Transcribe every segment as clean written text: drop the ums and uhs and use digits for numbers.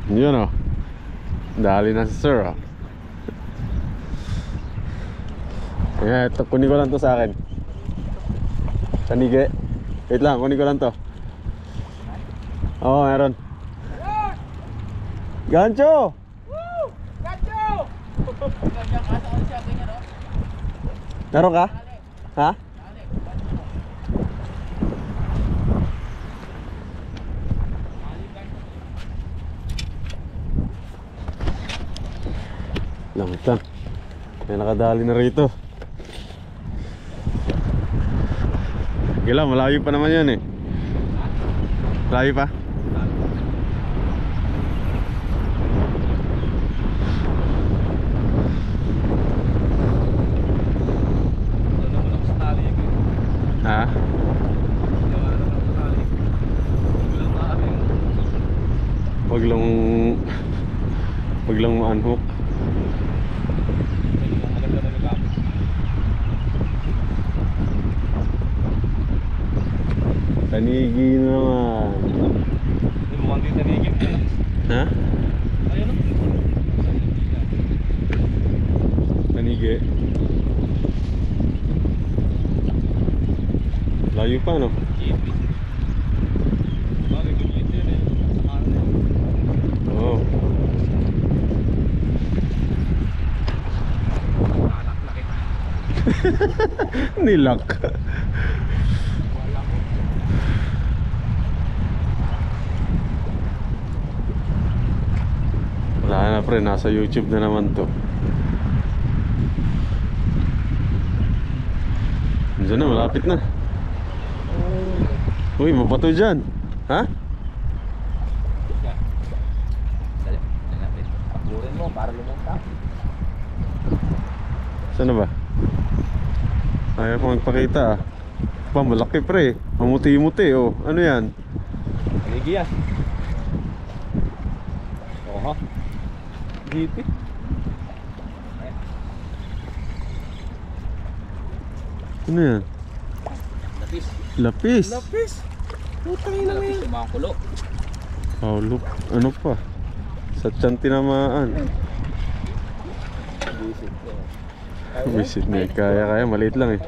Yun o. Dali na si sir o. Ayan, ito, kunin ko lang to sa akin. Tanige. Wait lang, kunin ko lang to. Oo, meron. Gancho! Gancho! Meron ka? Ha? Langtan. May nakadali na rito. Gila, malayo pa naman yan eh. Malayo pa? Ha? Wag lang ma-unhook. Tanigi naman. Mukhang di tanigi. Ha? Ayun o. Tanigi. Layo pa no? Oo. Nilak. Wala na pre, nasa YouTube na naman to. Diyan na, malapit na. Uy, mapato dyan. Ha? Pagurin mo para lumunta. Saan na ba? Ayaw ko magpakita ah. Pa, malaki pre. Mamuti-muti oh. Ano yan? Tanigi yan. Oha. Gipi. Ano yan? Lapis. Lapis. Lapis. Putang ina Lapis yan. yung mga kulo. Oh, look. Ano pa? Sa tiyan tinamaan. Visit ko. Visit niya. Kaya. Maliit lang eh.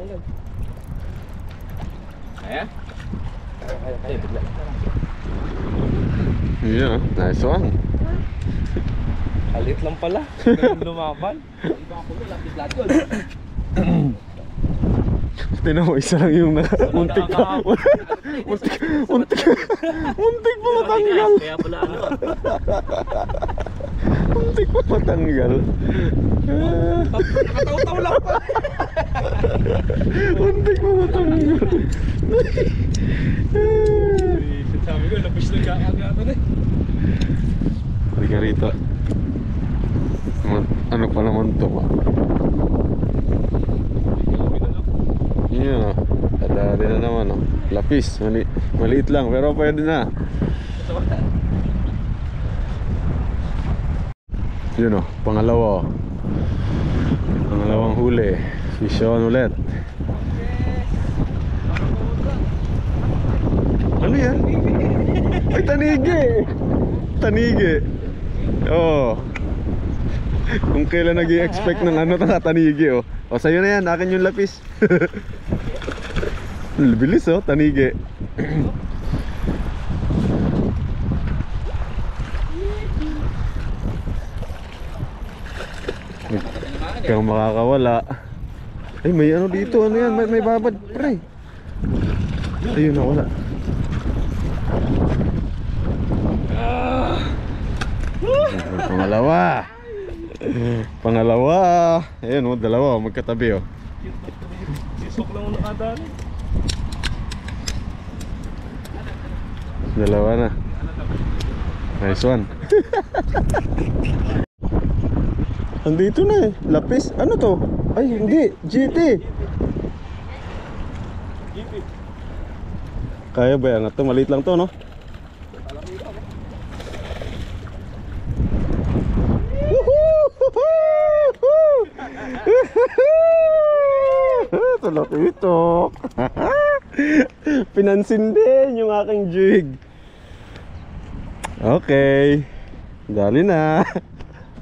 Kaya? Ay, bigla. Yun ah. Nice one. Alit lang pala. Ganun lumaban. Ibang kulo, lapis lahat yun. Tinan mo, isa lang yung muntik pa matanggal. Kaya pala ano. Muntik pa matanggal. Nakataw-taw lang pa. Muntik pa matanggal. Sabi ko, lapis lang kakagatan eh. Halika rito. Ano pa naman to ba? Yun o. Kadali na naman o. Lapis. Maliit lang pero pwede na. Yun o. Pangalawa o. Pangalawang huli. Vision ulit. Ano yan? Ay, tanigi! Tanigi. Oo. Kung kailan nag-i-expect ng ano, tanigi oh. O sa'yo na yan, akin yung lapis. Bilis oh, tanigi. Kang makakawala. Ay, may ano dito, ano yan, may babad pre. Ayun na, wala. Pangalawa. Pangalawa. Ayun oh, dalawa magkatabi oh. Sisok lang mo nakadali. Dalawa na. Nice one. Andito na eh. Lapis. Ano to? Ay hindi. GT. Kaya ba yan? Ito maliit lang to no? Talakitok. Pinansin din yung aking jig. Okay. Dali na.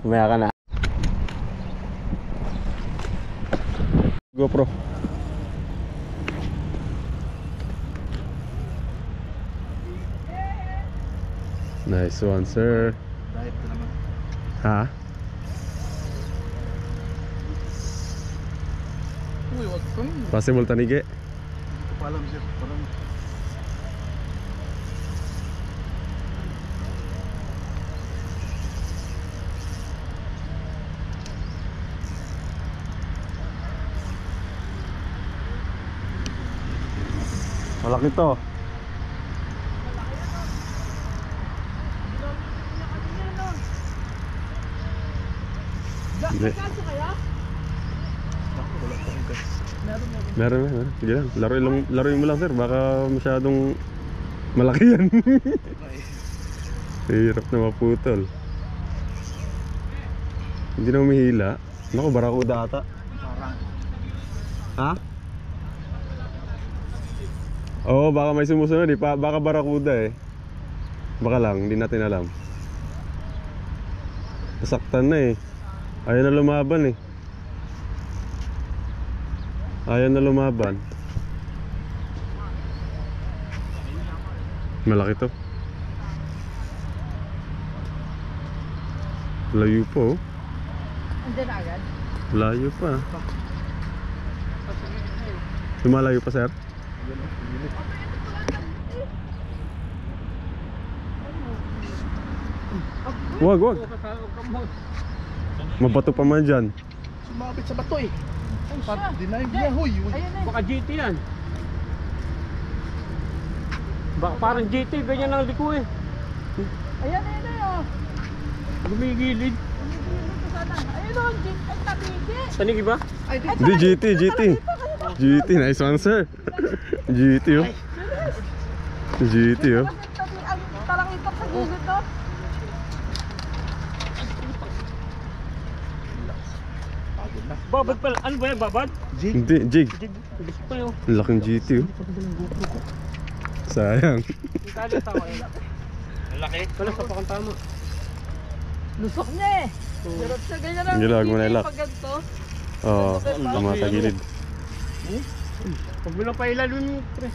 Umaya ka na. GoPro. Nice one, sir. Diet ko naman. Ha? Uy, wag kang. Possible tanigi. Palam sir. Parang. Malaki to. Hindi. Meron. Sige lang. Laruin mo lang, sir. Baka masyadong malaki yan. Hirap na maputol. Hindi na umihila. Naku, barakuda ata. Parang. Ha? Oo, baka may sumusunod eh. Baka barakuda eh. Baka lang, hindi natin alam. Nasaktan na eh. Ayaw na lumaban eh. Ayaw na lumaban. Malaki to. Layo po. Andiyan na agad? Layo pa. Lumalayo pa, sir? Wag. Mabato pa man dyan. Sumabit sa bato eh. Dinayin niya, huy. Ayun na. Baka GT yan. Baka parang GT, ganyan ang liko eh. Ayan oh. Gumigilid. Ayun oh, jeep. Ay, tabigi. Tanigi ba? Ay, di. Hindi, GT. Nice one, sir. GT oh. GT oh. Ang tarang ito sa gilid to. Babad pala. Ano ba yan? Babad? Hindi, jig. Gusto pa yun. Laking GT oh. Sayang. Ang kala tawa yun. Ang laki? Wala sa pakang tama. Lusok niya eh. Hirap siya ganyan ang Gilag mo na ilak. pag ganito. Oo, tumatagilid. Huwag mo lang pa ilalim yung pre.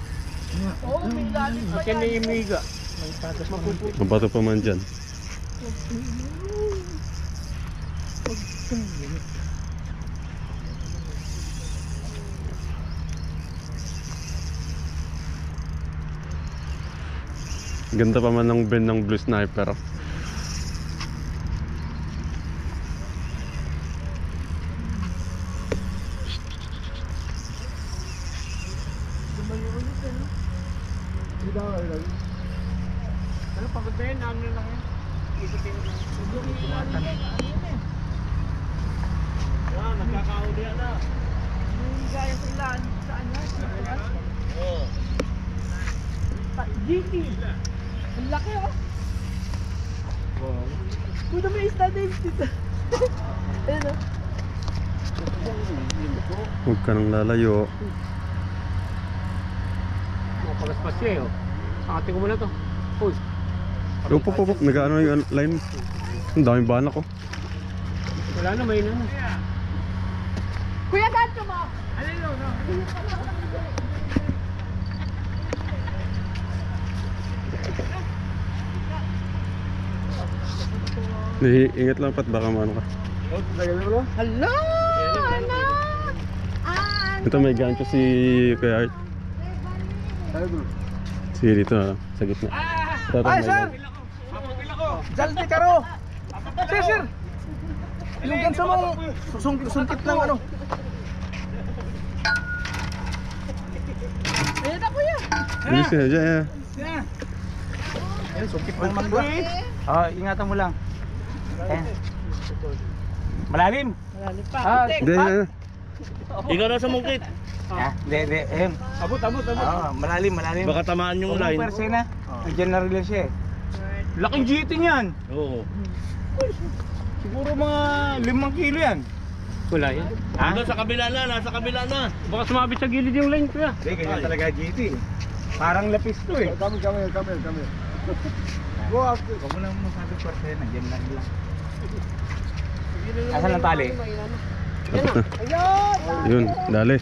Oo, may lalim pa Akin na yan. yung miga. Mapuputo. Mabato pa man dyan. Ganda pa man ng bend ng Blue Sniper. Ano pagod na yun? Ano lang yun? Ikutin mo. Nagkakauli yan na. Yung gaya sa ilan. Saan yan? Oo. GT. Ang laki oh. Wow. Puta may isda din dito. Ayun oh. Huwag ka nang lalayo. Pagaspas siya eh. Akatin ko muna to. Uy. Upo. Nag-ano yung line. Ang daming banak ko. Wala na, may na. Kuya, gancho mo! Ingat lang pat baka maano ka. Hello! Anak! Ito may gancho si Kuya Art. Sige dito sa gitna. Ito, Ay, may sir! gancho. Jaldi karo! Sir! Yung ganso mo, sungkit lang ano. Ayun na kuya! Bilis na dyan. Yan, sungkit lang man ba? Ingatan mo lang. Malalim! Malalim pa. Hindi, Ikaw na sa mungkit. Hindi. Abot. Malalim. Baka tamaan yung line. Persena. Diyan na rin siya eh. Laking GT niyan. Oo. Siguro mga 5 kilo yan. Wala yan. Nasa kabila na. Baka sumabit sa gilid yung line kuya. Hindi, ganyan talaga GT. Parang lapis to eh. Kami. Huwag mo lang masabi parte na. Diyan lang lang. Asan ang tali? Yun, dali.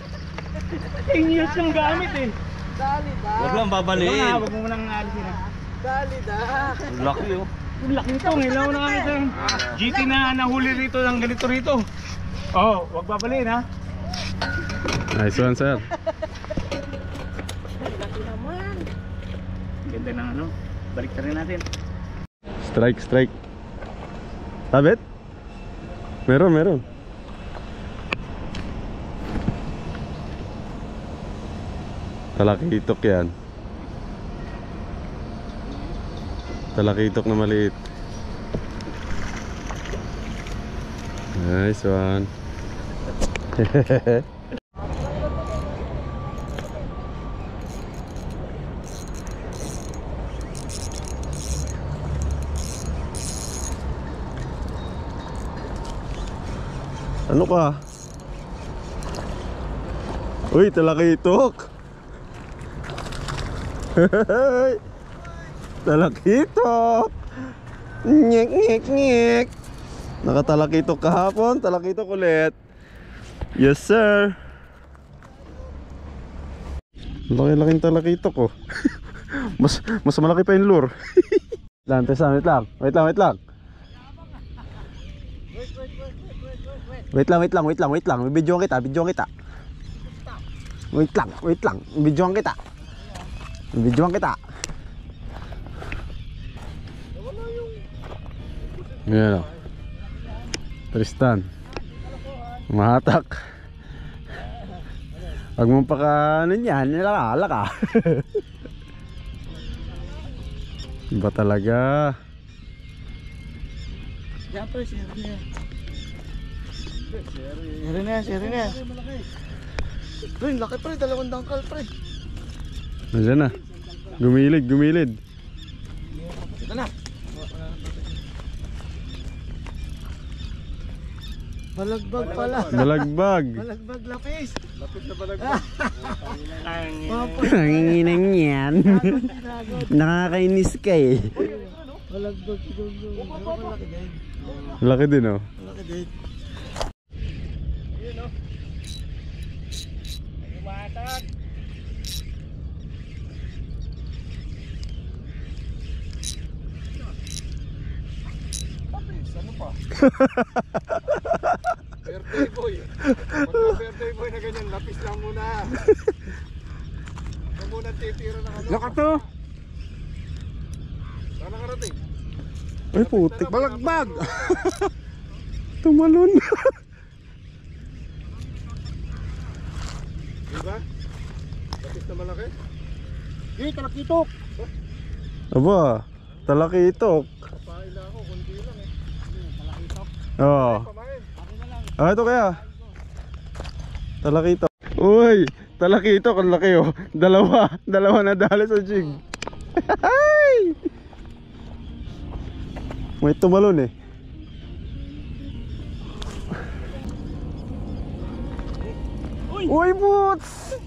Ingles yung gamit eh. Dali da. Huwag lang babaliin. Huwag mo nang alisin ha. Dali da. Laki oh. Yung laki nito, ngayon ako nakakita. GT na nahuli rito ng ganito rito. Oh, huwag babaliin ha. Nice one, sir. Laki naman. Ganda ng ano. Balik na rin natin. Strike, strike. Tabit? Meron. Talakitok yan. Talakitok na maliit. Nice one. Ano ka? Uy, talakitok. Talakitok. Nyek, nyek, nyek. Nakatalakitok kahapon, talakitok ulit. Yes, sir. Laki-laking talakitok oh. mas malaki pa yung lure. Wait lang. Wait lang. Bibidyoan kita. Wait lang. Bibidyoan kita. Yan o. Tristan. Mahatak. Huwag mong ano yan, nilaka. Iba talaga. Yan pre, Siri na yan. Pre, laki pre, 2 dangkal pre. Nandiyan na. Gumilid. Ito na. Balagbag pala. Balagbag. Balagbag lapis. Lapit na balagbag. Nanginginang yan. Nakakainis ka eh. Balagbag siguro. Malaki din. Laki din oh. Malaki din. Yun oh. Lumatag. Tapos, ano pa? Birthday boy. Birthday boy na ganyan, lapis lang muna. Huwag muna titira na ano. Laka to. Saan nakarating? Ay putik. Balagbag. Tumalon. Diba? Lapis na malaki? Hey, talakitok. Aba, talakitok. Kapain na ako, kundi lang eh. Talakitok. Oo. Pamain. Ito kaya. Talakitok. Uy, talakitok ang laki oh. Dalawa na dali sa jig. May tumalon eh. Uy, boots!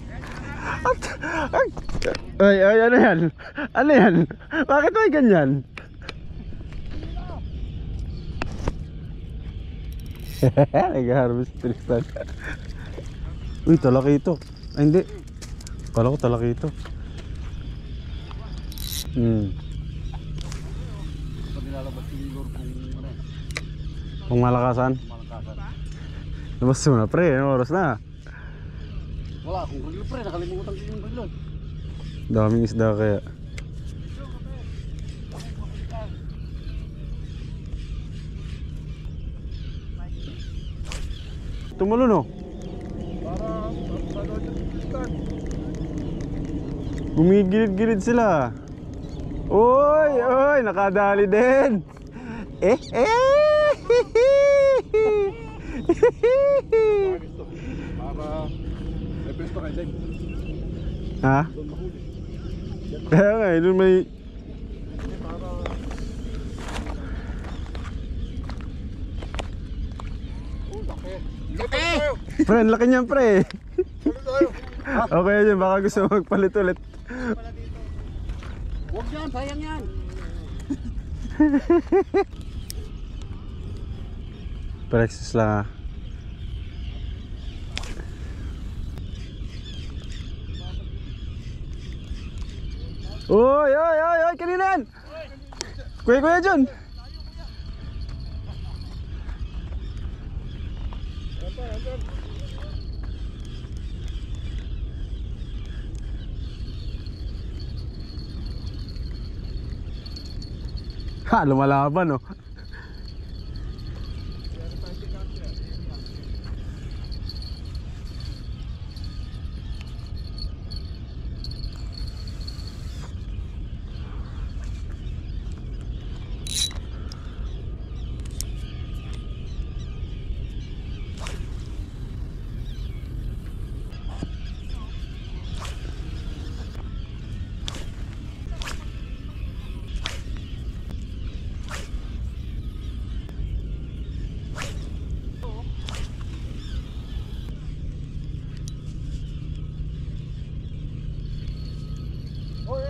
Ay, ano yan? Ano yan? Bakit may ganyan? Nag-harvest Tristan. Uy, talakitok. Ay, hindi. Kala ko talakitok. Kung malakasan? Labas mo na pre, ano oras na? Wala akong relo pre, nakalimutan ko yung relo. Daming isda kaya. Tumulo no? Gumigilid-gilid sila. Oy, nakadali din. Para may pesto kayo din. Ha? Kaya nga, doon may... Laki! Pre, ang laki niyan pre. Ulit tayo. Okay yun, baka gusto mo magpalit ulit. Huwag yan, sayang yan. Practice lang ah. Oy, oy, oy, oy, kanina yan! Kuya John! Ha, lumalaban oh.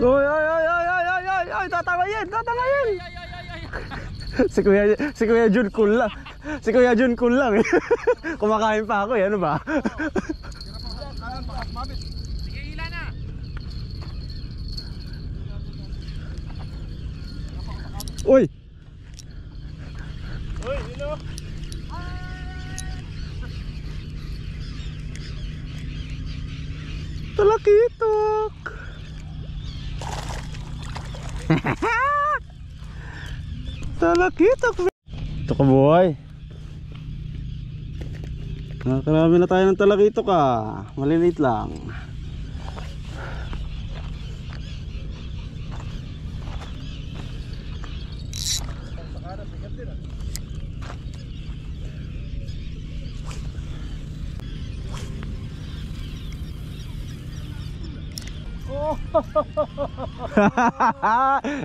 Oy, oy, oy, oy, oy, oy, oy, oy, tatangayin, tatangayin. Si Kuya Jun cool lang. Si Kuya Jun cool lang eh. Kumakain pa ako eh, ano ba? Sige, hila na. Uy! Uy, hilo. Talakitok! Talakitok! Ito ka buhay. Nakakarami na tayo ng talakitok ah. Maliliit lang.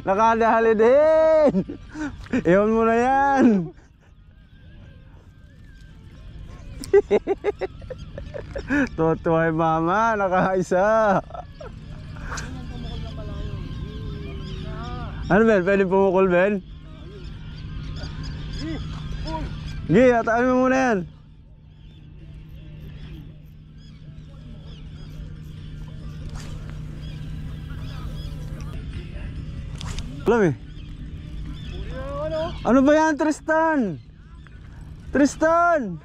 Nakadali din. Iwan mo na yan. Tuwa-tuwa yung mama, nakaisa. Ano Ben? Pwede pumukul Ben? Gi, ataan mo muna yan. Alam eh. Ano ba yan, Tristan? Tristan!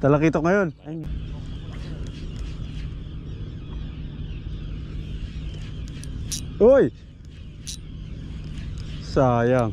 Talakitok ngayon. Uy! Sayang.